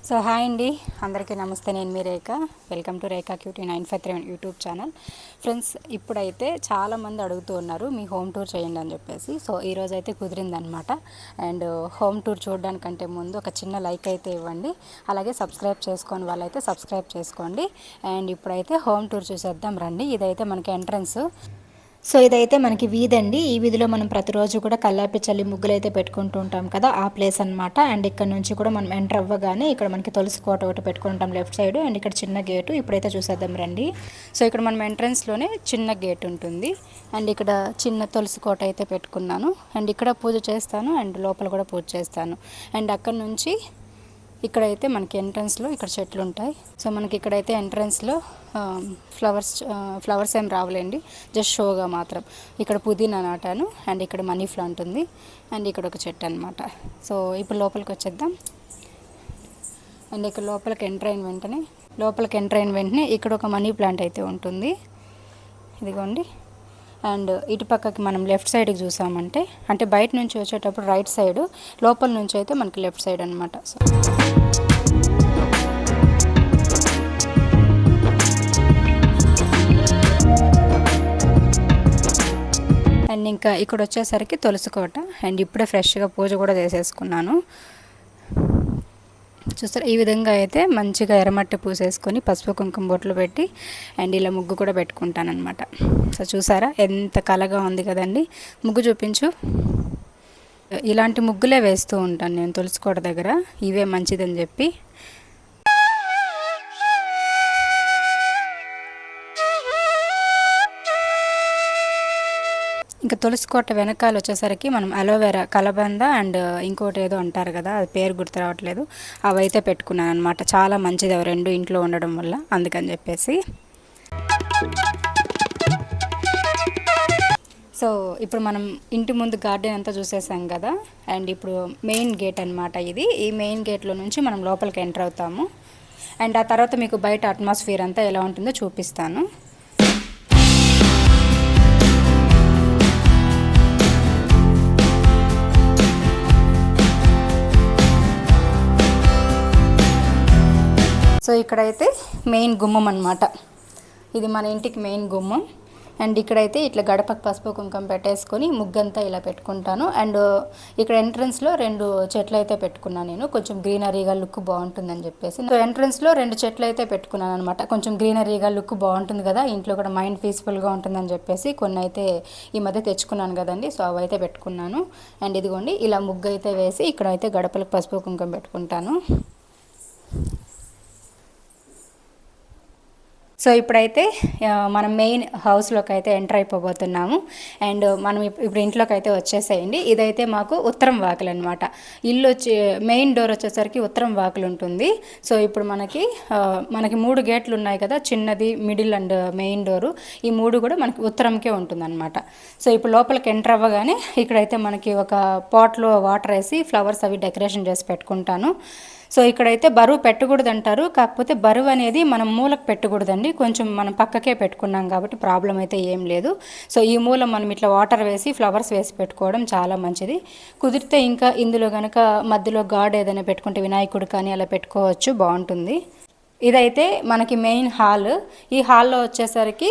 So hi అండి, అందరికీ నమస్తే. నేను మీ Rekha. Welcome to Rekha cutie 953 YouTube channel. Friends, ఇప్పుడైతే చాలామంది అడుగుతూ ఉన్నారు మీ హోమ్ టూర్ చేయండి అని చెప్పేసి. సో ఈరోజు అయితే కుదిరిందనమాట. అండ్ హోమ్ టూర్ చూడడానికంటే ముందు ఒక చిన్న లైక్ అయితే ఇవ్వండి. అలాగే సబ్స్క్రైబ్ చేసుకోని వాళ్ళైతే సబ్స్క్రైబ్ చేసుకోండి. అండ్ ఇప్పుడైతే హోమ్ టూర్ చూసేద్దాం రండి. ఇదైతే మనకి ఎంట్రన్స్. సో ఇదైతే మనకి వీధి అండి. ఈ వీధిలో మనం ప్రతిరోజు కూడా కల్లాపి చల్లి ముగ్గులు అయితే పెట్టుకుంటూ ఉంటాం కదా, ఆ ప్లేస్ అనమాట. అండ్ ఇక్కడ నుంచి కూడా మనం ఎంటర్ అవ్వగానే ఇక్కడ మనకి తులసి కోట ఒకటి పెట్టుకుంటాం లెఫ్ట్ సైడ్. అండ్ ఇక్కడ చిన్న గేటు ఇప్పుడైతే చూసేద్దాం రండి. సో ఇక్కడ మనం ఎంట్రన్స్లోనే చిన్న గేట్ ఉంటుంది. అండ్ ఇక్కడ చిన్న తులసి కోట అయితే పెట్టుకున్నాను. అండ్ ఇక్కడ పూజ చేస్తాను, అండ్ లోపల కూడా పూజ చేస్తాను. అండ్ అక్కడ నుంచి ఇక్కడైతే మనకి ఎంట్రన్స్లో ఇక్కడ చెట్లు ఉంటాయి. సో మనకి ఇక్కడైతే ఎంట్రన్స్లో ఫ్లవర్స్ ఏం రావులేండి, జస్ట్ షోగా మాత్రం. ఇక్కడ పుదీనా నాటాను. అండ్ ఇక్కడ మనీ ప్లాంట్ ఉంది. అండ్ ఇక్కడ ఒక చెట్టు అనమాట. సో ఇప్పుడు లోపలికి వచ్చేద్దాం. అండ్ ఇక్కడ లోపలికి ఎంటర్ అయిన వెంటనే ఇక్కడ ఒక మనీ ప్లాంట్ అయితే ఉంటుంది. ఇదిగోండి. అండ్ ఇటు పక్కకి మనం లెఫ్ట్ సైడ్కి చూసామంటే, అంటే బయట నుంచి వచ్చేటప్పుడు రైట్ సైడ్, లోపల నుంచి అయితే మనకి లెఫ్ట్ సైడ్ అనమాట. సో అండ్ ఇంకా ఇక్కడ వచ్చేసరికి తులసి కోట. అండ్ ఇప్పుడే ఫ్రెష్గా పూజ కూడా చేసేసుకున్నాను. చూస్తారు, ఈ విధంగా అయితే మంచిగా ఎర్రమట్టి పూసేసుకొని పసుపు కుంకుమ బొట్లు పెట్టి అండ్ ఇలా ముగ్గు కూడా పెట్టుకుంటానమాట. సో చూసారా ఎంత కలగా ఉంది కదండి. ముగ్గు చూపించు. ఇలాంటి ముగ్గులే వేస్తూ ఉంటాను నేను తులసికోట దగ్గర, ఇవే మంచిదని చెప్పి. ఇంకా తులసికోట వెనకాల వచ్చేసరికి మనం అలోవెరా, కలబంద అండ్ ఇంకోటి ఏదో అంటారు కదా, అది పేరు గుర్తు రావట్లేదు, అవైతే పెట్టుకున్నాను అనమాట. చాలా మంచిది అవి రెండు ఇంట్లో ఉండడం వల్ల, అందుకని చెప్పేసి. సో ఇప్పుడు మనం ఇంటి ముందు గార్డెన్ అంతా చూసేసాం కదా. అండ్ ఇప్పుడు మెయిన్ గేట్ అనమాట ఇది. ఈ మెయిన్ గేట్లో నుంచి మనం లోపలికి ఎంటర్ అవుతాము. అండ్ ఆ తర్వాత మీకు బయట అట్మాస్ఫియర్ అంతా ఎలా ఉంటుందో చూపిస్తాను. సో ఇక్కడైతే మెయిన్ గుమ్మం అనమాట. ఇది మన ఇంటికి మెయిన్ గుమ్మం. అండ్ ఇక్కడైతే ఇట్లా గడపకు పసుపు కుంకుమ పెట్టేసుకొని ముగ్గంతా ఇలా పెట్టుకుంటాను. అండ్ ఇక్కడ ఎంట్రన్స్లో 2 చెట్లు అయితే పెట్టుకున్నాను నేను, కొంచెం గ్రీనరీగా లుక్ బాగుంటుందని చెప్పేసి. సో ఎంట్రన్స్లో 2 చెట్లు అయితే పెట్టుకున్నాను అనమాట. కొంచెం గ్రీనరీగా లుక్ బాగుంటుంది కదా, ఇంట్లో కూడా మైండ్ పీస్ఫుల్గా ఉంటుందని చెప్పేసి కొన్ని అయితే ఈ మధ్య తెచ్చుకున్నాను కదండి. సో అవి అయితే పెట్టుకున్నాను. అండ్ ఇదిగోండి, ఇలా ముగ్గు అయితే వేసి ఇక్కడైతే గడపలకు పసుపు కుంకుమ పెట్టుకుంటాను. సో ఇప్పుడైతే మనం మెయిన్ హౌస్లోకి అయితే ఎంటర్ అయిపోబోతున్నాము. అండ్ మనం ఇప్పుడు ఇంట్లోకి అయితే వచ్చేసేయండి. ఇదైతే మాకు ఉత్తరం వాకిలు అనమాట. ఇల్లు వచ్చి మెయిన్ డోర్ వచ్చేసరికి ఉత్తరం వాకిలు ఉంటుంది. సో ఇప్పుడు మనకి 3 గేట్లు ఉన్నాయి కదా, చిన్నది, మిడిల్ అండ్ మెయిన్ డోరు. ఈ 3 కూడా మనకి ఉత్తరంకే ఉంటుందన్నమాట. సో ఇప్పుడు లోపలికి ఎంటర్ అవ్వగానే ఇక్కడైతే మనకి ఒక పాట్లో వాటర్ వేసి ఫ్లవర్స్ అవి డెకరేషన్ చేసి పెట్టుకుంటాను. సో ఇక్కడైతే బరువు పెట్టకూడదు అంటారు, కాకపోతే బరువు అనేది మనం మూలకు పెట్టకూడదండి, కొంచెం మనం పక్కకే పెట్టుకున్నాం కాబట్టి ప్రాబ్లం అయితే ఏం లేదు. సో ఈ మూల మనం ఇట్లా వాటర్ వేసి ఫ్లవర్స్ వేసి పెట్టుకోవడం చాలా మంచిది. కుదిరితే ఇంకా ఇందులో కనుక మధ్యలో గాడ్ ఏదైనా పెట్టుకుంటే, వినాయకుడు కానీ అలా పెట్టుకోవచ్చు, బాగుంటుంది. ఇదైతే మనకి మెయిన్ హాల్. ఈ హాల్లో వచ్చేసరికి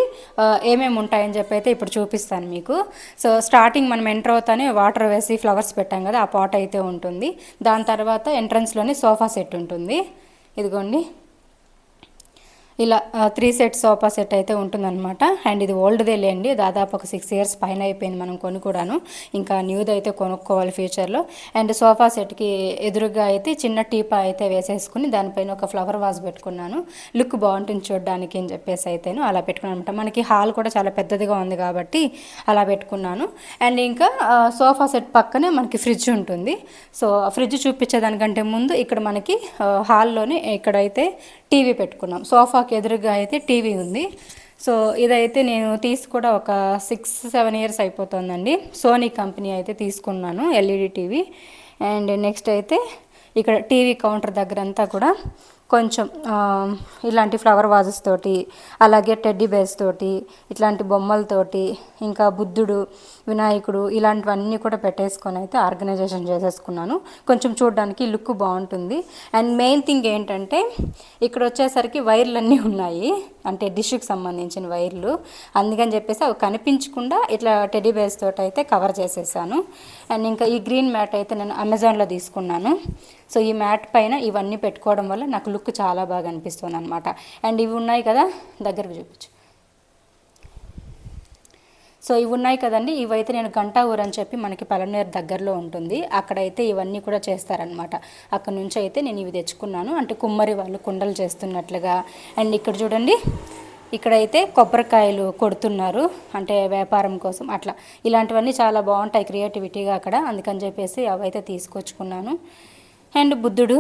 ఏమేమి ఉంటాయని చెప్పి అయితే ఇప్పుడు చూపిస్తాను మీకు. సో స్టార్టింగ్ మనం ఎంటర్ అవుతానే వాటర్ వేసి ఫ్లవర్స్ పెట్టాం కదా, ఆ పాట్ అయితే ఉంటుంది. దాని తర్వాత ఎంట్రన్స్లోనే సోఫా సెట్ ఉంటుంది. ఇదిగోండి, ఇలా 3 సెట్ సోఫా సెట్ అయితే ఉంటుందన్నమాట. అండ్ ఇది ఓల్డ్దే లేండి, దాదాపు ఒక 6 ఇయర్స్ పైన అయిపోయింది మనం కొనుక్కోవడాను. ఇంకా న్యూది అయితే కొనుక్కోవాలి ఫ్యూచర్లో. అండ్ సోఫా సెట్కి ఎదురుగా అయితే చిన్న టీపా అయితే వేసేసుకుని దానిపైన ఒక ఫ్లవర్ వాజ్ పెట్టుకున్నాను. లుక్ బాగుంటుంది చూడడానికి అని చెప్పేసి అయితేను అలా పెట్టుకున్నాను అనమాట. మనకి హాల్ కూడా చాలా పెద్దదిగా ఉంది కాబట్టి అలా పెట్టుకున్నాను. అండ్ ఇంకా సోఫా సెట్ పక్కనే మనకి ఫ్రిడ్జ్ ఉంటుంది. సో ఫ్రిడ్జ్ చూపించేదానికంటే ముందు ఇక్కడ మనకి హాల్లోనే ఇక్కడైతే టీవీ పెట్టుకున్నాం. సోఫాకి ఎదురుగా అయితే టీవీ ఉంది. సో ఇదైతే నేను కూడా ఒక 6-7 ఇయర్స్ అయిపోతుందండి. సోనీ కంపెనీ అయితే తీసుకున్నాను, ఎల్ఈడి టీవీ. అండ్ నెక్స్ట్ అయితే ఇక్కడ టీవీ కౌంటర్ దగ్గర అంతా కూడా కొంచెం ఇలాంటి ఫ్లవర్ వాజెస్ తోటి, అలాగే టెడ్డీ బేర్స్ తోటి, ఇట్లాంటి బొమ్మలతోటి, ఇంకా బుద్ధుడు, వినాయకుడు ఇలాంటివన్నీ కూడా పెట్టేసుకొని అయితే ఆర్గనైజేషన్ చేసేసుకున్నాను. కొంచెం చూడడానికి లుక్ బాగుంటుంది. అండ్ మెయిన్ థింగ్ ఏంటంటే ఇక్కడ వచ్చేసరికి వైర్లన్నీ ఉన్నాయి, అంటే డిష్కి సంబంధించిన వైర్లు. అందుకని చెప్పేసి అవి కనిపించకుండా ఇట్లా టెడ్డీ బేర్స్ తోటి అయితే కవర్ చేసేసాను. అండ్ ఇంకా ఈ గ్రీన్ మ్యాట్ అయితే నేను అమెజాన్లో తీసుకున్నాను. సో ఈ మ్యాట్ పైన ఇవన్నీ పెట్టుకోవడం వల్ల నాకు లుక్ చాలా బాగా అనిపిస్తుంది అనమాట. అండ్ ఇవి ఉన్నాయి కదా, దగ్గరకు చూపించు. సో ఇవి ఉన్నాయి కదండి, ఇవైతే నేను గంటా ఊరు అని చెప్పి మనకి పలనేరు దగ్గరలో ఉంటుంది, అక్కడైతే ఇవన్నీ కూడా చేస్తారనమాట. అక్కడ నుంచి అయితే నేను ఇవి తెచ్చుకున్నాను, అంటే కుమ్మరి వాళ్ళు కుండలు చేస్తున్నట్లుగా. అండ్ ఇక్కడ చూడండి, ఇక్కడైతే కొబ్బరికాయలు కొడుతున్నారు, అంటే వ్యాపారం కోసం అట్లా. ఇలాంటివన్నీ చాలా బాగుంటాయి క్రియేటివిటీగా అక్కడ, అందుకని చెప్పేసి అవైతే తీసుకొచ్చుకున్నాను. అండ్ బుద్ధుడు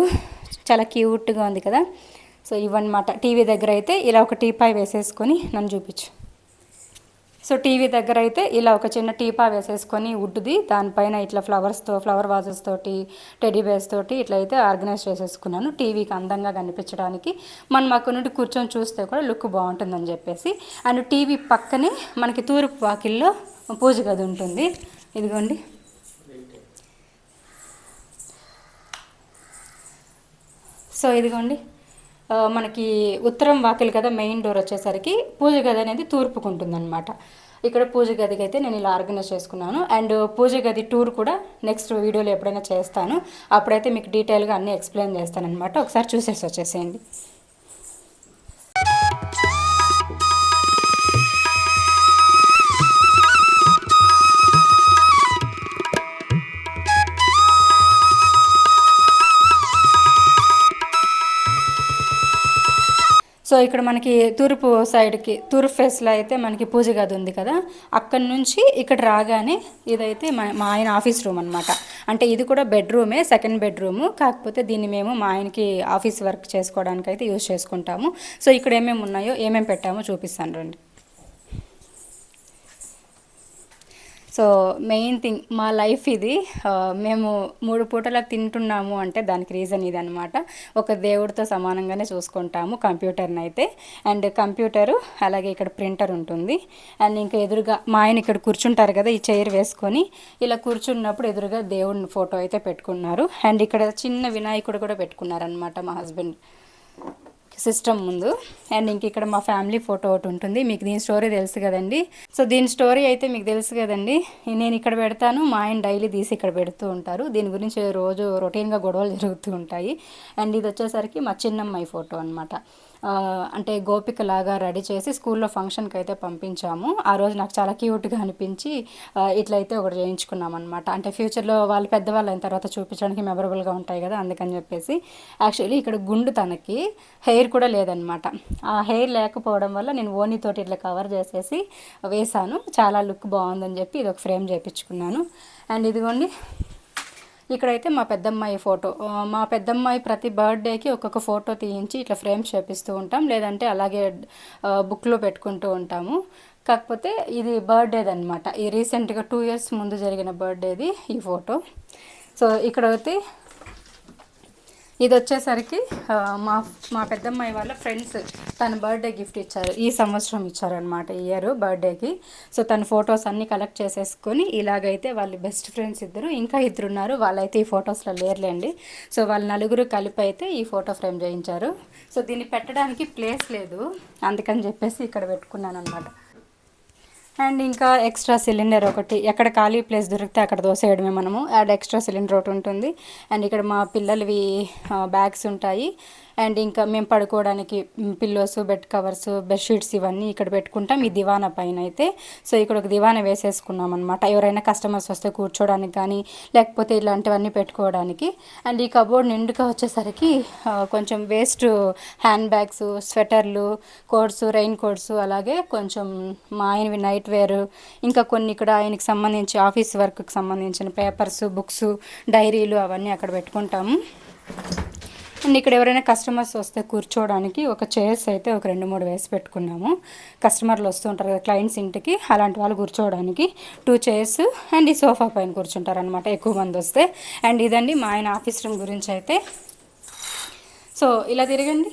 చాలా క్యూట్గా ఉంది కదా. సో ఇవన్నమాట. టీవీ దగ్గర అయితే ఇలా ఒక టీపాయ్ వేసేసుకొని, నన్ను చూపించు. సో టీవీ దగ్గర అయితే ఇలా ఒక చిన్న టీపా వేసేసుకొని వుడ్ది, దానిపైన ఇట్లా ఫ్లవర్ వాజెస్ తోటి, టెడ్డీ బేర్స్ తోటి ఇట్లా అయితే ఆర్గనైజ్ చేసేసుకున్నాను టీవీకి అందంగా కనిపించడానికి. మనం అక్కడ నుండి కూర్చొని చూస్తే కూడా లుక్ బాగుంటుందని చెప్పేసి. అండ్ టీవీ పక్కనే మనకి తూర్పు వాకిల్లో పూజ గది ఉంటుంది, ఇదిగోండి. సో ఇదిగోండి, మనకి ఉత్తరం వాకిలి కదా మెయిన్ డోర్ వచ్చేసరికి, పూజ గది అనేది తూర్పుకుంటుంది అనమాట. ఇక్కడ పూజ గదికి అయితే నేను ఇలా ఆర్గనైజ్ చేసుకున్నాను. అండ్ పూజ గది టూర్ కూడా నెక్స్ట్ వీడియోలో ఎప్పుడైనా చేస్తాను, అప్పుడైతే మీకు డీటెయిల్గా అన్నీ ఎక్స్ప్లెయిన్ చేస్తాను అనమాట. ఒకసారి చూసేసి వచ్చేసేయండి. సో ఇక్కడ మనకి తూర్పు సైడ్కి, తూర్పు ఫేస్లో అయితే మనకి పూజ గది ఉంది కదా, అక్కడి నుంచి ఇక్కడ రాగానే ఇదైతే మా ఆయన ఆఫీస్ రూమ్ అనమాట. అంటే ఇది కూడా బెడ్రూమే, సెకండ్ బెడ్రూము. కాకపోతే దీన్ని మేము మా ఆయనకి ఆఫీస్ వర్క్ చేసుకోవడానికి అయితే యూజ్ చేసుకుంటాము. సో ఇక్కడ ఏమేమి ఉన్నాయో, ఏమేమి పెట్టామో చూపిస్తాను రండి. సో మెయిన్ థింగ్ మా లైఫ్ ఇది, మేము 3 పూటలా తింటున్నాము అంటే దానికి రీజన్ ఇది అనమాట. ఒక దేవుడితో సమానంగానే చూసుకుంటాము కంప్యూటర్ని అయితే. అండ్ కంప్యూటరు, అలాగే ఇక్కడ ప్రింటర్ ఉంటుంది. అండ్ ఇంకా ఎదురుగా మా ఆయన ఇక్కడ కూర్చుంటారు కదా, ఈ చైర్ వేసుకొని ఇలా కూర్చున్నప్పుడు ఎదురుగా దేవుడిని ఫోటో అయితే పెట్టుకున్నారు. అండ్ ఇక్కడ చిన్న వినాయకుడు కూడా పెట్టుకున్నారనమాట మా హస్బెండ్ సిస్టమ్ ముందు. అండ్ ఇంక ఇక్కడ మా ఫ్యామిలీ ఫోటో ఒకటి ఉంటుంది. మీకు దీని స్టోరీ తెలుసు కదండి. సో దీని స్టోరీ అయితే మీకు తెలుసు కదండి, నేను ఇక్కడ పెడతాను, మా ఆయన డైలీ తీసి ఇక్కడ పెడుతూ ఉంటారు. దీని గురించి రోజు రొటీన్గా గొడవలు జరుగుతూ ఉంటాయి. అండ్ ఇది వచ్చేసరికి మా చిన్నమ్మాయి ఫోటో అనమాట. అంటే గోపిక లాగా రెడీ చేసి స్కూల్లో ఫంక్షన్కి అయితే పంపించాము. ఆ రోజు నాకు చాలా క్యూట్గా అనిపించి ఇట్లయితే ఒకటి చేయించుకున్నాం అనమాట. అంటే ఫ్యూచర్లో వాళ్ళు పెద్దవాళ్ళు అయిన తర్వాత చూపించడానికి మెమరబుల్గా ఉంటాయి కదా, అందుకని చెప్పేసి. యాక్చువల్లీ ఇక్కడ గుండు తనకి హెయిర్ కూడా లేదనమాట. ఆ హెయిర్ లేకపోవడం వల్ల నేను ఓనీతోటి ఇట్లా కవర్ చేసేసి వేశాను. చాలా లుక్ బాగుందని చెప్పి ఇది ఒక ఫ్రేమ్ చేయించుకున్నాను. అండ్ ఇదిగోండి, ఇక్కడైతే మా పెద్దమ్మాయి ఫోటో. మా పెద్దమ్మాయి ప్రతి బర్త్డేకి ఒక్కొక్క ఫోటో తీయించి ఇట్లా ఫ్రేమ్స్ చేపిస్తూ ఉంటాం, లేదంటే అలాగే బుక్లో పెట్టుకుంటూ ఉంటాము. కాకపోతే ఇది బర్త్డేది అనమాట, ఈ రీసెంట్గా 2 years ముందు జరిగిన బర్త్డేది ఈ ఫోటో. సో ఇక్కడైతే ఇది వచ్చేసరికి మా పెద్దమ్మాయి వాళ్ళ ఫ్రెండ్స్ తన బర్త్డే గిఫ్ట్ ఇచ్చారు, ఈ సంవత్సరం ఇచ్చారనమాట, ఈ ఇయర్ బర్త్డేకి. సో తన ఫొటోస్ అన్నీ కలెక్ట్ చేసేసుకొని ఇలాగైతే వాళ్ళు బెస్ట్ ఫ్రెండ్స్ ఇద్దరు, ఇంకా 2 ఉన్నారు, వాళ్ళైతే ఈ ఫొటోస్లో లేరులేండి. సో వాళ్ళ 4 కలిపి అయితే ఈ ఫోటో ఫ్రేమ్ చేయించారు. సో దీన్ని పెట్టడానికి ప్లేస్ లేదు, అందుకని చెప్పేసి ఇక్కడ పెట్టుకున్నాను అనమాట. అండ్ ఇంకా ఎక్స్ట్రా సిలిండర్ ఒకటి, ఎక్కడ ఖాళీ ప్లేస్ దొరికితే అక్కడ దోసేయడమే మనము. యాడ్ ఎక్స్ట్రా సిలిండర్ ఒకటి ఉంటుంది. అండ్ ఇక్కడ మా పిల్లలవి బ్యాగ్స్ ఉంటాయి. అండ్ ఇంకా మేము పడుకోవడానికి పిల్లోస్, బెడ్ కవర్స్, బెడ్షీట్స్ ఇవన్నీ ఇక్కడ పెట్టుకుంటాం ఈ దివానా పైన అయితే. సో ఇక్కడ ఒక దివానా వేసేసుకున్నాం అనమాట, ఎవరైనా కస్టమర్స్ వస్తే కూర్చోడానికి కానీ, లేకపోతే ఇలాంటివన్నీ పెట్టుకోవడానికి. అండ్ ఈ కబోర్డ్ నిండుగా వచ్చేసరికి కొంచెం వేస్ట్ హ్యాండ్ బ్యాగ్స్, స్వెటర్లు, కోట్స్, రెయిన్ కోట్స్, అలాగే కొంచెం మా ఆయనవి నైట్ వేర్, ఇంకా కొన్ని ఇక్కడ ఆయనకి సంబంధించి ఆఫీస్ వర్క్కి సంబంధించిన పేపర్స్, బుక్స్, డైరీలు అవన్నీ అక్కడ పెట్టుకుంటాము. అండ్ ఇక్కడ ఎవరైనా కస్టమర్స్ వస్తే కూర్చోవడానికి ఒక చైర్స్ అయితే ఒక 2-3 వేసి పెట్టుకున్నాము. కస్టమర్లు వస్తూ ఉంటారు కదా క్లయింట్స్ ఇంటికి, అలాంటి వాళ్ళు కూర్చోవడానికి 2 చైర్స్ అండ్ ఈ సోఫా పైన కూర్చుంటారు అనమాట ఎక్కువ మంది వస్తే. అండ్ ఇదండి మా ఆయన ఆఫీస్ రూమ్ గురించి అయితే. సో ఇలా తిరగండి.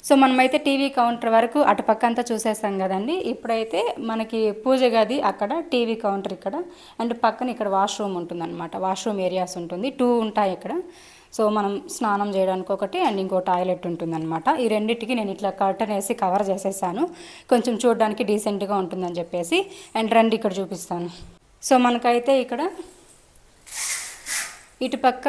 సో మనమైతే టీవీ కౌంటర్ వరకు అటు పక్క అంతా చూసేసాం కదండి. ఇప్పుడైతే మనకి పూజ గది అక్కడ, టీవీ కౌంటర్ ఇక్కడ, అండ్ పక్కన ఇక్కడ వాష్రూమ్ ఉంటుందన్నమాట. వాష్రూమ్ ఏరియాస్ ఉంటుంది, 2 ఉంటాయి ఇక్కడ. సో మనం స్నానం చేయడానికి ఒకటి అండ్ ఇంకో టాయిలెట్ ఉంటుందన్నమాట. ఈ రెండింటికి నేను ఇట్లా కర్టన్ వేసి కవర్ చేసేసాను, కొంచెం చూడడానికి డీసెంట్గా ఉంటుందని చెప్పేసి. అండ్ రండి ఇక్కడ చూపిస్తాను. సో మనకైతే ఇక్కడ ఇటుపక్క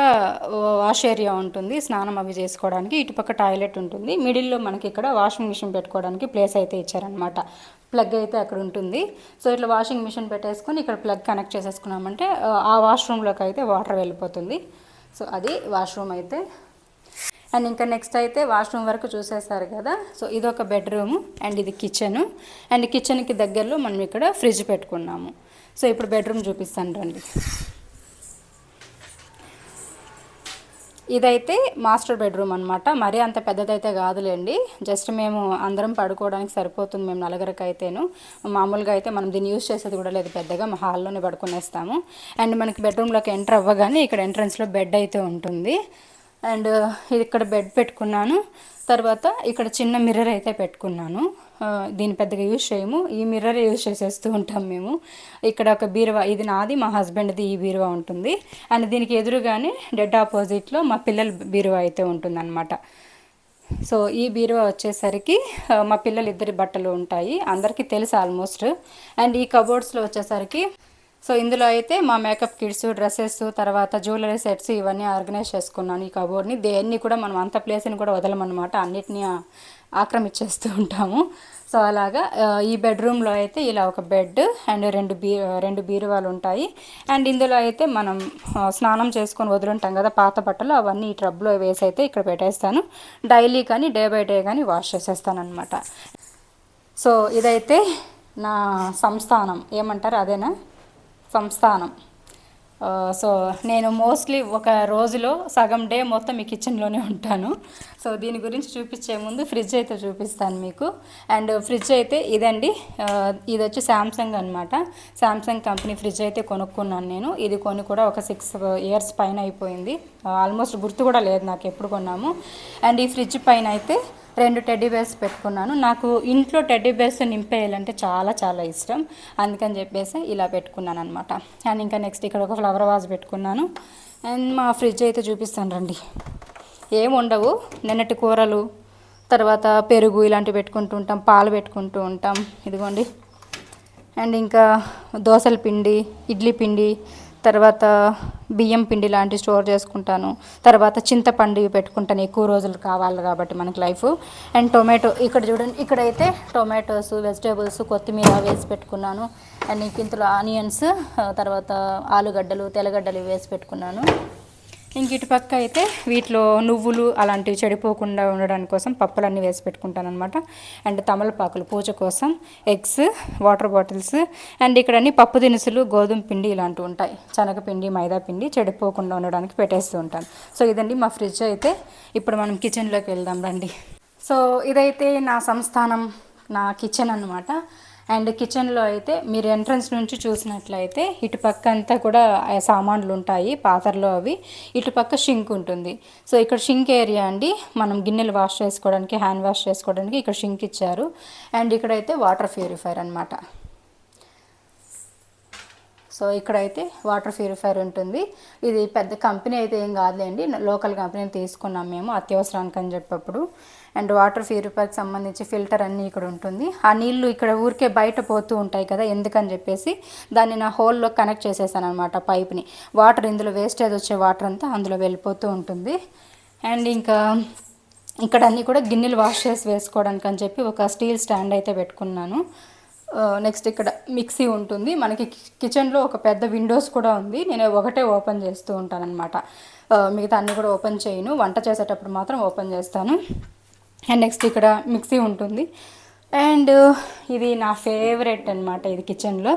వాష్ ఏరియా ఉంటుంది, స్నానం అవి చేసుకోవడానికి. ఇటుపక్క టాయిలెట్ ఉంటుంది. మిడిల్లో మనకి ఇక్కడ వాషింగ్ మిషన్ పెట్టుకోవడానికి ప్లేస్ అయితే ఇచ్చారనమాట. ప్లగ్ అయితే అక్కడ ఉంటుంది. సో ఇట్లా వాషింగ్ మిషన్ పెట్టేసుకొని ఇక్కడ ప్లగ్ కనెక్ట్ చేసేసుకున్నామంటే ఆ వాష్రూమ్లోకి అయితే వాటర్ వెళ్ళిపోతుంది. సో అది వాష్రూమ్ అయితే. అండ్ ఇంకా నెక్స్ట్ అయితే వాష్రూమ్ వరకు చూసేసారు కదా. సో ఇది ఒక బెడ్రూము అండ్ ఇది కిచెను. అండ్ కిచెన్కి దగ్గరలో మనం ఇక్కడ ఫ్రిడ్జ్ పెట్టుకున్నాము. సో ఇప్పుడు బెడ్రూమ్ చూపిస్తాను రండి. ఇదైతే మాస్టర్ బెడ్రూమ్ అనమాట. మరీ అంత పెద్దదైతే కాదులేండి, జస్ట్ మేము అందరం పడుకోవడానికి సరిపోతుంది, మేము నలుగురికి అయితేను. మామూలుగా అయితే మనం దీన్ని యూజ్ చేసేది కూడా లేదు పెద్దగా, మా హాల్లోనే పడుకునేస్తాము. అండ్ మనకి బెడ్రూమ్లోకి ఎంటర్ అవ్వగానే ఇక్కడ ఎంట్రన్స్లో బెడ్ అయితే ఉంటుంది. అండ్ ఇక్కడ బెడ్ పెట్టుకున్నాను. తర్వాత ఇక్కడ చిన్న మిర్రర్ అయితే పెట్టుకున్నాను. దీన్ని పెద్దగా యూజ్ చేయము, ఈ మిర్రర్ యూజ్ చేసేస్తూ ఉంటాం మేము. ఇక్కడ ఒక బీరువా, ఇది నాది, మా హస్బెండ్ది ఈ బీరువా ఉంటుంది. అండ్ దీనికి ఎదురుగానే డెడ్ ఆపోజిట్లో మా పిల్లల బీరువా అయితే ఉంటుందన్నమాట. సో ఈ బీరువా వచ్చేసరికి మా పిల్లలు ఇద్దరి బట్టలు ఉంటాయి, అందరికీ తెలుసు ఆల్మోస్ట్. అండ్ ఈ కబోర్డ్స్లో వచ్చేసరికి సో ఇందులో అయితే మా మేకప్ కిట్స్, డ్రెస్సెస్, తర్వాత జ్యువెలరీ సెట్స్ ఇవన్నీ ఆర్గనైజ్ చేసుకున్నాను ఈ కబోర్డ్ని. దేన్ని కూడా మనం అంత ప్లేస్ని కూడా వదలమన్నమాట, అన్నిటినీ ఆక్రమించేస్తూ ఉంటాము. సో అలాగా ఈ బెడ్రూమ్లో అయితే ఇలా ఒక బెడ్ అండ్ రెండు బీరువాలు ఉంటాయి. అండ్ ఇందులో అయితే మనం స్నానం చేసుకొని వదులుంటాం కదా పాత బట్టలు, అవన్నీ ఈ ట్రబ్లో వేసి అయితే ఇక్కడ పెట్టేస్తాను. డైలీ కానీ డే బై డే కానీ వాష్ చేసేస్తాను అనమాట. సో ఇదైతే నా సంస్థానం, ఏమంటారు అదేనా, సంస్థానం. సో నేను మోస్ట్లీ ఒక రోజులో సగం డే మొత్తం ఈ కిచెన్లోనే ఉంటాను. సో దీని గురించి చూపించే ముందు ఫ్రిడ్జ్ అయితే చూపిస్తాను మీకు. అండ్ ఫ్రిడ్జ్ అయితే ఇదండి, ఇది వచ్చి శాంసంగ్ అనమాట. శాంసంగ్ కంపెనీ ఫ్రిడ్జ్ అయితే కొనుక్కున్నాను నేను. ఇది కొని కూడా ఒక 6 years పైన అయిపోయింది, ఆల్మోస్ట్ గుర్తు కూడా లేదు నాకు ఎప్పుడు కొన్నాము. అండ్ ఈ ఫ్రిడ్జ్ పైన అయితే 2 టెడ్డీ బేర్స్ పెట్టుకున్నాను. నాకు ఇంట్లో టెడ్డీ బేర్స్ నింపేయాలంటే చాలా చాలా ఇష్టం, అందుకని చెప్పేసి ఇలా పెట్టుకున్నాను అనమాట. అండ్ ఇంకా నెక్స్ట్ ఇక్కడ ఒక ఫ్లవర్ వాజ్ పెట్టుకున్నాను. అండ్ మా ఫ్రిడ్జ్ అయితే చూపిస్తాను రండి. ఏం ఉండవు, నిన్నటి కూరలు, తర్వాత పెరుగు ఇలాంటివి పెట్టుకుంటూ ఉంటాం, పాలు పెట్టుకుంటూ ఉంటాం. ఇదిగోండి. అండ్ ఇంకా దోసల పిండి, ఇడ్లీ పిండి, తర్వాత బియ్యం పిండి లాంటివి స్టోర్ చేసుకుంటాను. తర్వాత చింతపండు పెట్టుకుంటాను, ఎక్కువ రోజులు కావాలి కాబట్టి మనకి లైఫ్. అండ్ టొమాటో, ఇక్కడ చూడండి, ఇక్కడైతే టొమాటోస్, వెజిటేబుల్స్, కొత్తిమీర వేసి పెట్టుకున్నాను. అండ్ ఇందులో ఆనియన్స్, తర్వాత ఆలుగడ్డలు, తెల్లగడ్డలు వేసి పెట్టుకున్నాను. ఇంక ఇటు పక్క అయితే వీటిలో నువ్వులు అలాంటివి చెడిపోకుండా ఉండడం కోసం పప్పులన్నీ వేసి పెట్టుకుంటాను అనమాట. అండ్ తమలపాకులు పూజ కోసం, ఎగ్స్, వాటర్ బాటిల్స్, అండ్ ఇక్కడ అన్ని పప్పు దినుసులు, గోధుమ పిండి ఇలాంటివి ఉంటాయి, శనగపిండి, మైదా పిండి చెడిపోకుండా ఉండడానికి పెట్టేస్తూ ఉంటాను. సో ఇదండి మా ఫ్రిడ్జ్ అయితే. ఇప్పుడు మనం కిచెన్లోకి వెళ్దాం రండి. సో ఇదైతే నా సంస్థానం, నా కిచెన్ అనమాట. అండ్ కిచెన్లో అయితే మీరు ఎంట్రన్స్ నుంచి చూసినట్లయితే ఇటుపక్క అంతా కూడా సామాన్లు ఉంటాయి, పాత్రలు అవి. ఇటుపక్క షింక్ ఉంటుంది. సో ఇక్కడ షింక్ ఏరియా అండి, మనం గిన్నెలు వాష్ చేసుకోవడానికి, హ్యాండ్ వాష్ చేసుకోవడానికి ఇక్కడ షింక్ ఇచ్చారు. అండ్ ఇక్కడైతే వాటర్ ప్యూరిఫైర్ అనమాట. సో ఇక్కడైతే వాటర్ ప్యూరిఫైర్ ఉంటుంది. ఇది పెద్ద కంపెనీ అయితే ఏం కాదులేండి, లోకల్ కంపెనీని తీసుకున్నాం మేము అత్యవసరానికి అని చెప్పప్పుడు. అండ్ వాటర్ ప్యూరిఫైర్కి సంబంధించి ఫిల్టర్ అన్నీ ఇక్కడ ఉంటుంది. ఆ నీళ్ళు ఇక్కడ ఊరికే బయట పోతూ ఉంటాయి కదా, ఎందుకని చెప్పేసి దాన్ని నా హోల్లో కనెక్ట్ చేసేసాను అనమాట పైప్ని. వాటర్ ఇందులో వేస్టేజ్ వచ్చే వాటర్ అంతా అందులో వెళ్ళిపోతూ ఉంటుంది. అండ్ ఇంకా ఇక్కడ అన్నీ కూడా గిన్నెలు వాష్ చేసి వేసుకోవడానికి అని చెప్పి ఒక స్టీల్ స్టాండ్ అయితే పెట్టుకున్నాను. నెక్స్ట్ ఇక్కడ మిక్సీ ఉంటుంది. మనకి కిచెన్లో ఒక పెద్ద విండోస్ కూడా ఉంది, నేను ఒకటే ఓపెన్ చేస్తూ ఉంటాను అనమాట, మిగతా అన్నీ కూడా ఓపెన్ చేయను, వంట చేసేటప్పుడు మాత్రం ఓపెన్ చేస్తాను. అండ్ నెక్స్ట్ ఇక్కడ మిక్సీ ఉంటుంది. అండ్ ఇది నా ఫేవరెట్ అనమాట, ఇది కిచెన్లో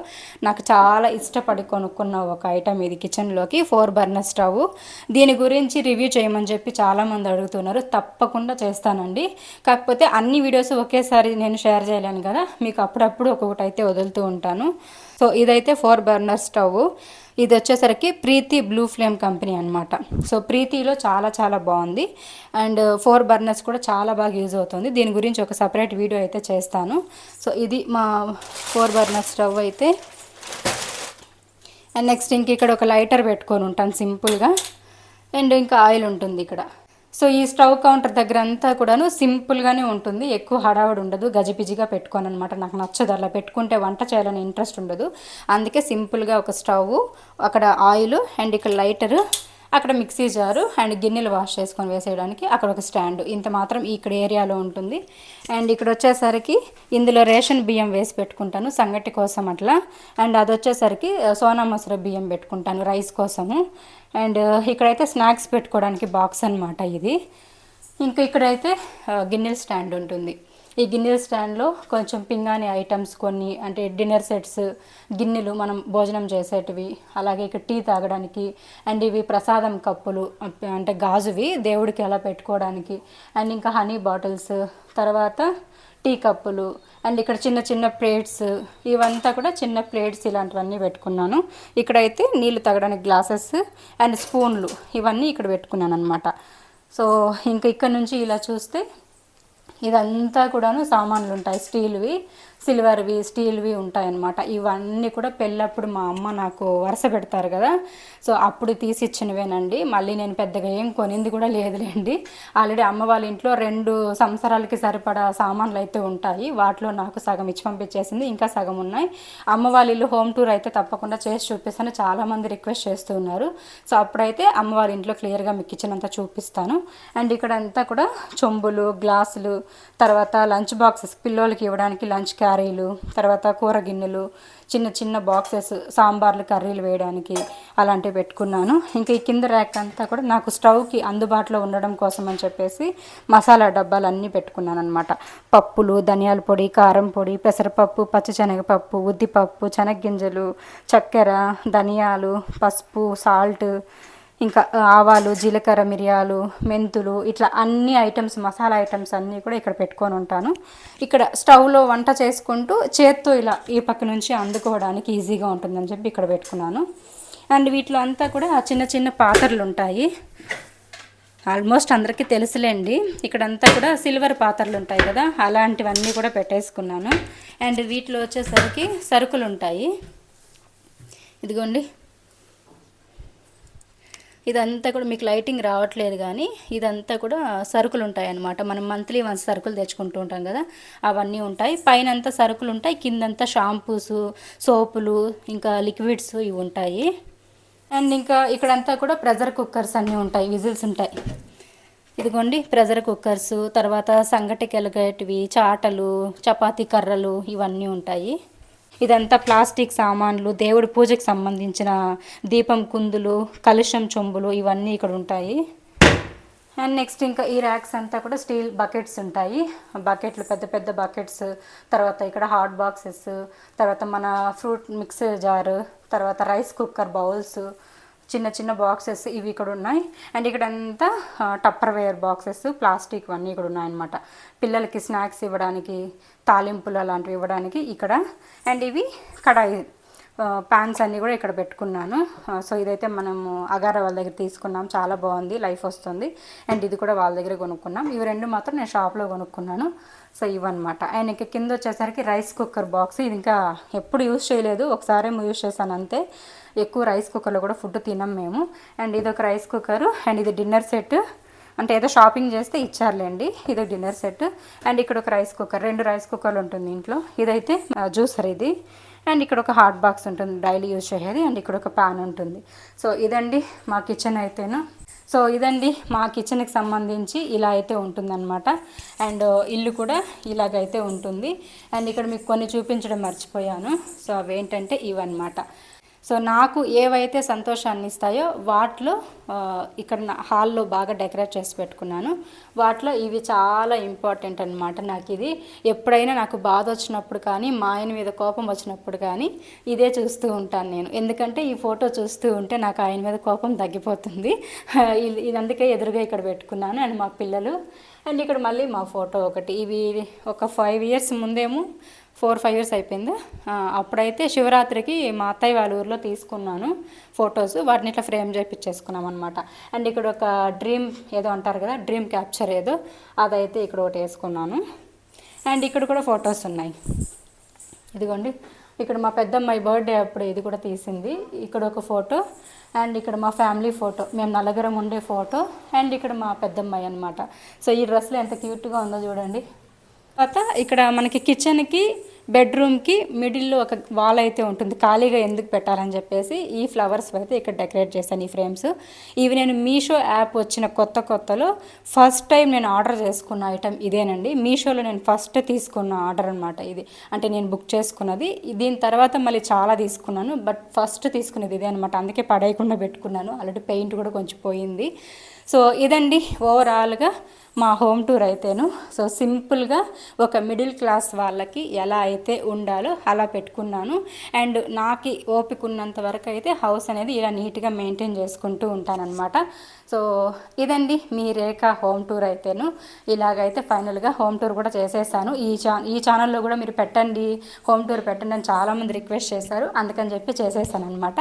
నాకు చాలా ఇష్టపడి కొనుక్కున్న ఒక ఐటమ్ ఇది కిచెన్లోకి, 4 బర్నర్ స్టవ్. దీని గురించి రివ్యూ చేయమని చెప్పి చాలామంది అడుగుతున్నారు, తప్పకుండా చేస్తానండి. కాకపోతే అన్ని వీడియోస్ ఒకేసారి నేను షేర్ చేయలేను కదా, మీకు అప్పుడప్పుడు ఒక్కొక్కటి అయితే వదులుతూ ఉంటాను. సో ఇదైతే 4 బర్నర్ స్టవ్. ఇది వచ్చేసరికి ప్రీతి బ్లూ ఫ్లేమ్ కంపెనీ అనమాట. సో ప్రీతిలో చాలా చాలా బాగుంది. అండ్ 4 బర్నర్స్ కూడా చాలా బాగా యూజ్ అవుతుంది. దీని గురించి ఒక సపరేట్ వీడియో అయితే చేస్తాను. సో ఇది మా 4 బర్నర్ స్టవ్ అయితే. అండ్ నెక్స్ట్ ఇంక ఇక్కడ ఒక లైటర్ పెట్టుకొని ఉంటాను సింపుల్గా. అండ్ ఇంకా ఆయిల్ ఉంటుంది ఇక్కడ. సో ఈ స్టవ్ కౌంటర్ దగ్గర అంతా కూడాను సింపుల్గానే ఉంటుంది, ఎక్కువ హడావుడి ఉండదు. గజిబిజిగా పెట్టుకోను అనమాట, నాకు నచ్చదు అలా పెట్టుకుంటే, వంట చేయాలని ఇంట్రెస్ట్ ఉండదు. అందుకే సింపుల్గా ఒక స్టవ్, అక్కడ ఆయిల్ అండ్ ఇక్కడ లైటరు, అక్కడ మిక్సీ జారు అండ్ గిన్నెలు వాష్ చేసుకొని వేసేయడానికి అక్కడ ఒక స్టాండ్, ఇంత మాత్రం ఇక్కడ ఏరియాలో ఉంటుంది. అండ్ ఇక్కడ వచ్చేసరికి ఇందులో రేషన్ బియ్యం వేసి పెట్టుకుంటాను సంగటి కోసం అట్లా. అండ్ అది వచ్చేసరికి సోనా మసూర బియ్యం పెట్టుకుంటాను రైస్ కోసము. అండ్ ఇక్కడైతే స్నాక్స్ పెట్టుకోవడానికి బాక్స్ అనమాట ఇది. ఇంకా ఇక్కడైతే గిన్నెల స్టాండ్ ఉంటుంది. ఈ గిన్నెల స్టాండ్లో కొంచెం పింగాణి ఐటమ్స్ కొన్ని, అంటే డిన్నర్ సెట్స్, గిన్నెలు మనం భోజనం చేసేటివి, అలాగే ఇక్కడ టీ తాగడానికి. అండ్ ఇవి ప్రసాదం కప్పులు, అంటే గాజువి దేవుడికి అలా పెట్టుకోవడానికి. అండ్ ఇంకా హనీ బాటిల్స్, తర్వాత టీ కప్పులు. అండ్ ఇక్కడ చిన్న చిన్న ప్లేట్స్, ఇవంతా కూడా చిన్న ప్లేట్స్ ఇలాంటివన్నీ పెట్టుకున్నాను. ఇక్కడైతే నీళ్ళు తాగడానికి గ్లాసెస్ అండ్ స్పూన్లు, ఇవన్నీ ఇక్కడ పెట్టుకున్నాను అనమాట. సో ఇంకా ఇక్కడ నుంచి ఇలా చూస్తే ఇదంతా కూడాను సామాన్లు ఉంటాయి, స్టీల్వి, సిల్వర్వి, స్టీల్వి ఉంటాయన్నమాట. ఇవన్నీ కూడా పెళ్ళప్పుడు మా అమ్మ నాకు వరుస పెడతారు కదా, సో అప్పుడు తీసిచ్చినవేనండి. మళ్ళీ నేను పెద్దగా ఏం కొనింది కూడా లేదులేండి. ఆల్రెడీ అమ్మ వాళ్ళ ఇంట్లో 2 సంవత్సరాలకి సరిపడా సామాన్లు అయితే ఉంటాయి. వాటిలో నాకు సగం ఇచ్చి పంపించేసింది, ఇంకా సగం ఉన్నాయి. అమ్మ వాళ్ళ ఇల్లు హోమ్ టూర్ అయితే తప్పకుండా చేసి చూపిస్తాను, చాలామంది రిక్వెస్ట్ చేస్తూ ఉన్నారు. సో అప్పుడైతే అమ్మ వాళ్ళ ఇంట్లో క్లియర్గా మీకు కిచెన్ అంతా చూపిస్తాను. అండ్ ఇక్కడ అంతా కూడా చెంబులు, గ్లాసులు, తర్వాత లంచ్ బాక్సెస్, పిల్లోలకి ఇవ్వడానికి లంచ్ క్యారీలు, తర్వాత కూర గిన్నెలు, చిన్న చిన్న బాక్సెస్, సాంబార్లు, కర్రీలు వేయడానికి అలాంటివి పెట్టుకున్నాను. ఇంకా ఈ కింద ర్యాక్ అంతా కూడా నాకు స్టవ్కి అందుబాటులో ఉండడం కోసం అని చెప్పేసి మసాలా డబ్బాలు అన్నీ పెట్టుకున్నాను అనమాట. పప్పులు, ధనియాల పొడి, కారం పొడి, పెసరపప్పు, పచ్చిశనగపప్పు, ఉద్దిపప్పు, శనగగింజలు, చక్కెర, ధనియాలు, పసుపు, సాల్ట్, ఇంకా ఆవాలు, జీలకర్ర, మిరియాలు, మెంతులు, ఇట్లా అన్ని ఐటమ్స్, మసాలా ఐటమ్స్ అన్నీ కూడా ఇక్కడ పెట్టుకొని ఉంటాను. ఇక్కడ స్టవ్లో వంట చేసుకుంటూ చేత్తో ఇలా ఈ పక్క నుంచి అందుకోవడానికి ఈజీగా ఉంటుందని చెప్పి ఇక్కడ పెట్టుకున్నాను. అండ్ వీటిలో అంతా కూడా చిన్న చిన్న పాత్రలు ఉంటాయి, ఆల్మోస్ట్ అందరికీ తెలుసులేండి. ఇక్కడంతా కూడా సిల్వర్ పాత్రలు ఉంటాయి కదా, అలాంటివన్నీ కూడా పెట్టేసుకున్నాను. అండ్ వీటిలో వచ్చేసరికి సరుకులు ఉంటాయి, ఇదిగోండి. ఇదంతా కూడా మీకు లైటింగ్ రావట్లేదు కానీ ఇదంతా కూడా సరుకులు ఉంటాయి అన్నమాట. మనం మంత్లీ వన్స్ సరుకులు తెచ్చుకుంటూ ఉంటాం కదా, అవన్నీ ఉంటాయి. పైన అంతా సరుకులు ఉంటాయి, కిందంతా షాంపూస్, సోపులు, ఇంకా లిక్విడ్స్ ఇవి ఉంటాయి. అండ్ ఇంకా ఇక్కడంతా కూడా ప్రెషర్ కుక్కర్స్ అన్నీ ఉంటాయి, విజిల్స్ ఉంటాయి. ఇదిగోండి ప్రెషర్ కుక్కర్స్, తర్వాత సంగటికి ఎలగేటివి, చాటలు, చపాతీ కర్రలు, ఇవన్నీ ఉంటాయి. ఇదంతా ప్లాస్టిక్ సామాన్లు, దేవుడి పూజకి సంబంధించిన దీపం కుందులు, కలుషం చెంబులు, ఇవన్నీ ఇక్కడ ఉంటాయి. అండ్ నెక్స్ట్ ఇంకా ఈ ర్యాక్స్ అంతా కూడా స్టీల్ బకెట్స్ ఉంటాయి, బకెట్లు, పెద్ద పెద్ద బకెట్స్. తర్వాత ఇక్కడ హాట్ బాక్సెస్, తర్వాత మన ఫ్రూట్ మిక్స్ జారు, తర్వాత రైస్ కుక్కర్ బౌల్స్, చిన్న చిన్న బాక్సెస్ ఇవి ఇక్కడ ఉన్నాయి. అండ్ ఇక్కడంతా టప్పర్వేర్ బాక్సెస్, ప్లాస్టిక్ అన్నీ ఇక్కడ ఉన్నాయన్నమాట. పిల్లలకి స్నాక్స్ ఇవ్వడానికి, తాలింపులు అలాంటివి ఇవ్వడానికి ఇక్కడ. అండ్ ఇవి కడాయి ప్యాన్స్ అన్నీ కూడా ఇక్కడ పెట్టుకున్నాను. సో ఇదైతే మనము అగారా వాళ్ళ దగ్గర తీసుకున్నాం, చాలా బాగుంది, లైఫ్ వస్తుంది. అండ్ ఇది కూడా వాళ్ళ దగ్గర కొనుక్కున్నాం. ఇవి 2 మాత్రం నేను షాప్లో కొనుక్కున్నాను. సో ఇవన్నమాట. అండ్ ఇంకా కింద వచ్చేసరికి రైస్ కుక్కర్ బాక్స్, ఇది ఇంకా ఎప్పుడు యూజ్ చేయలేదు, ఒకసారేమో యూజ్ చేశాను అంతే. ఎక్కువ రైస్ కుక్కర్లో కూడా ఫుడ్ తినం మేము. అండ్ ఇది ఒక రైస్ కుక్కరు. అండ్ ఇది డిన్నర్ సెట్, అంటే ఏదో షాపింగ్ చేస్తే ఇచ్చారులేండి, ఇది డిన్నర్ సెట్. అండ్ ఇక్కడ ఒక రైస్ కుక్కర్, 2 రైస్ కుక్కర్లు ఉంటుంది ఇంట్లో. ఇదైతే జ్యూసర్ ఇది. అండ్ ఇక్కడ ఒక హాట్ బాక్స్ ఉంటుంది డైలీ యూజ్ చేసేది. అండ్ ఇక్కడ ఒక ప్యాన్ ఉంటుంది. సో ఇదండి మా కిచెన్ అయితేను. సో ఇదండి మా కిచెన్కి సంబంధించి ఇలా అయితే ఉంటుందన్నమాట. అండ్ ఇల్లు కూడా ఇలాగైతే ఉంటుంది. అండ్ ఇక్కడ మీకు కొన్ని చూపించడం మర్చిపోయాను. సో అవేంటంటే ఇవన్నమాట. సో నాకు ఏవైతే సంతోషాన్ని ఇస్తాయో వాటిలో ఇక్కడ హాల్లో బాగా డెకరేట్ చేసి పెట్టుకున్నాను. వాటిలో ఇవి చాలా ఇంపార్టెంట్ అనమాట. నాకు ఇది ఎప్పుడైనా నాకు బాధ వచ్చినప్పుడు కానీ, మా ఆయన మీద కోపం వచ్చినప్పుడు కానీ ఇదే చూస్తూ ఉంటాను నేను. ఎందుకంటే ఈ ఫోటో చూస్తూ ఉంటే నాకు ఆయన మీద కోపం తగ్గిపోతుంది. ఇది అందుకే ఎదురుగా ఇక్కడ పెట్టుకున్నాను. అండ్ మా పిల్లలు, అండ్ ఇక్కడ మళ్ళీ మా ఫోటో ఒకటి. ఇవి ఒక 5 years ముందేమో 4-5 ఇయర్స్ అయిపోయింది. అప్పుడైతే శివరాత్రికి మా అత్తయ్య వాళ్ళ ఊర్లో తీసుకున్నాను ఫొటోస్. వాటిని ఇట్లా ఫ్రేమ్ చేయించేసుకున్నాం అనమాట. అండ్ ఇక్కడ ఒక డ్రీమ్ ఏదో అంటారు కదా, డ్రీమ్ క్యాప్చర్ ఏదో, అదైతే ఇక్కడ ఒకటి వేసుకున్నాను. అండ్ ఇక్కడ కూడా ఫొటోస్ ఉన్నాయి. ఇదిగోండి, ఇక్కడ మా పెద్దమ్మాయి బర్త్డే అప్పుడు ఇది కూడా తీసింది. ఇక్కడ ఒక ఫోటో, అండ్ ఇక్కడ మా ఫ్యామిలీ ఫోటో, మేము నలుగురం ఉండే ఫోటో, అండ్ ఇక్కడ మా పెద్దమ్మాయి అనమాట. సో ఈ డ్రెస్లో ఎంత క్యూట్గా ఉందో చూడండి. తర్వాత ఇక్కడ మనకి కిచెన్కి బెడ్రూమ్కి మిడిల్లో ఒక వాల్ అయితే ఉంటుంది, ఖాళీగా ఎందుకు పెట్టాలని చెప్పేసి ఈ ఫ్లవర్స్ అయితే ఇక్కడ డెకరేట్ చేశాను, ఈ ఫ్రేమ్స్. ఇవి నేను మీషో యాప్ వచ్చిన కొత్తలో ఫస్ట్ టైం నేను ఆర్డర్ చేసుకున్న ఐటమ్ ఇదేనండి. మీషోలో నేను ఫస్ట్ తీసుకున్న ఆర్డర్ అనమాట ఇది, అంటే నేను బుక్ చేసుకున్నది. దీని తర్వాత మళ్ళీ చాలా తీసుకున్నాను, బట్ ఫస్ట్ తీసుకునేది ఇదే అనమాట. అందుకే పడేయకుండా పెట్టుకున్నాను. ఆల్రెడీ పెయింట్ కూడా కొంచెం పోయింది. సో ఇదండి ఓవరాల్గా మా హోమ్ టూర్ అయితేను. సో సింపుల్గా ఒక మిడిల్ క్లాస్ వాళ్ళకి ఎలా అయితే ఉండాలో అలా పెట్టుకున్నాను. అండ్ నాకు ఓపిక ఉన్నంత వరకు అయితే హౌస్ అనేది ఇలా నీట్గా మెయింటైన్ చేసుకుంటూ ఉంటానన్నమాట. సో ఇదండి మీ రేఖ హోమ్ టూర్ అయితేను. ఇలాగైతే ఫైనల్గా హోమ్ టూర్ కూడా చేసేసాను. ఈ ఛానల్లో కూడా మీరు పెట్టండి, హోమ్ టూర్ పెట్టండి అని చాలామంది రిక్వెస్ట్ చేశారు, అందుకని చెప్పి చేసేసాను అనమాట.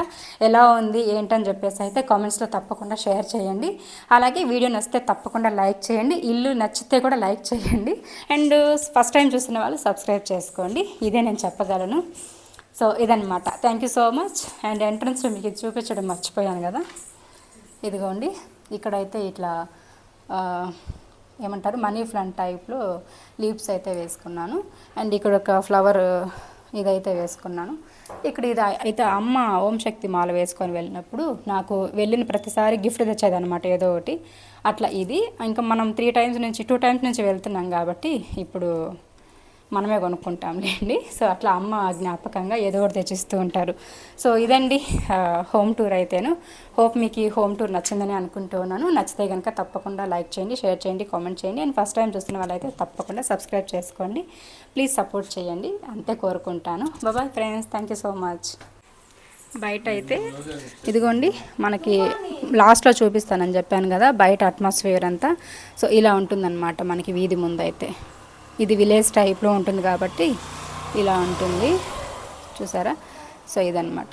ఎలా ఉంది ఏంటని చెప్పేసి అయితే కామెంట్స్లో తప్పకుండా షేర్ చేయండి. అలాగే వీడియో నచ్చితే తప్పకుండా లైక్ చేయండి, ఇల్లు నచ్చితే కూడా లైక్ చేయండి. అండ్ ఫస్ట్ టైం చూసిన వాళ్ళు సబ్స్క్రైబ్ చేసుకోండి. ఇదే నేను చెప్పగలను. సో ఇదనమాట. Thank you so much. And ఎంట్రన్స్లో మీకు ఇది చూపించడం మర్చిపోయాను కదా, ఇదిగోండి. ఇక్కడైతే ఇట్లా ఏమంటారు మనీ ప్లాంట్ టైప్లో లీవ్స్ అయితే వేసుకున్నాను. అండ్ ఇక్కడ ఒక ఫ్లవర్ ఇదైతే వేసుకున్నాను. ఇక్కడ ఇది అయితే అమ్మ ఓం శక్తి మాల వేసుకొని వెళ్ళినప్పుడు నాకు వెళ్ళిన ప్రతిసారి గిఫ్ట్ తెచ్చేదనమాట ఏదో ఒకటి. అట్లా ఇది ఇంకా మనం 2 టైమ్స్ నుంచి వెళ్తున్నాం కాబట్టి ఇప్పుడు మనమే కొనుక్కుంటాంలేండి. సో అట్లా అమ్మ జ్ఞాపకంగా ఏదో ఒకటి తెచ్చిస్తూ ఉంటారు. సో ఇదండి హోమ్ టూర్ అయితేను. హోప్ మీకు ఈ హోమ్ టూర్ నచ్చిందని అనుకుంటూ ఉన్నాను. నచ్చితే కనుక తప్పకుండా లైక్ చేయండి, షేర్ చేయండి, కామెంట్ చేయండి. అండ్ ఫస్ట్ టైం చూస్తున్న వాళ్ళైతే తప్పకుండా సబ్స్క్రైబ్ చేసుకోండి. ప్లీజ్ సపోర్ట్ చేయండి, అంతే కోరుకుంటాను. Bye friends, thank you so much. బయట అయితే ఇదిగోండి, మనకి లాస్ట్లో చూపిస్తానని చెప్పాను కదా బయట అట్మాస్ఫియర్ అంతా. సో ఇలా ఉంటుందన్నమాట మనకి వీధి ముందు అయితే. ఇది విలేజ్ టైప్లో ఉంటుంది కాబట్టి ఇలా ఉంటుంది, చూసారా. సో ఇదన్నమాట.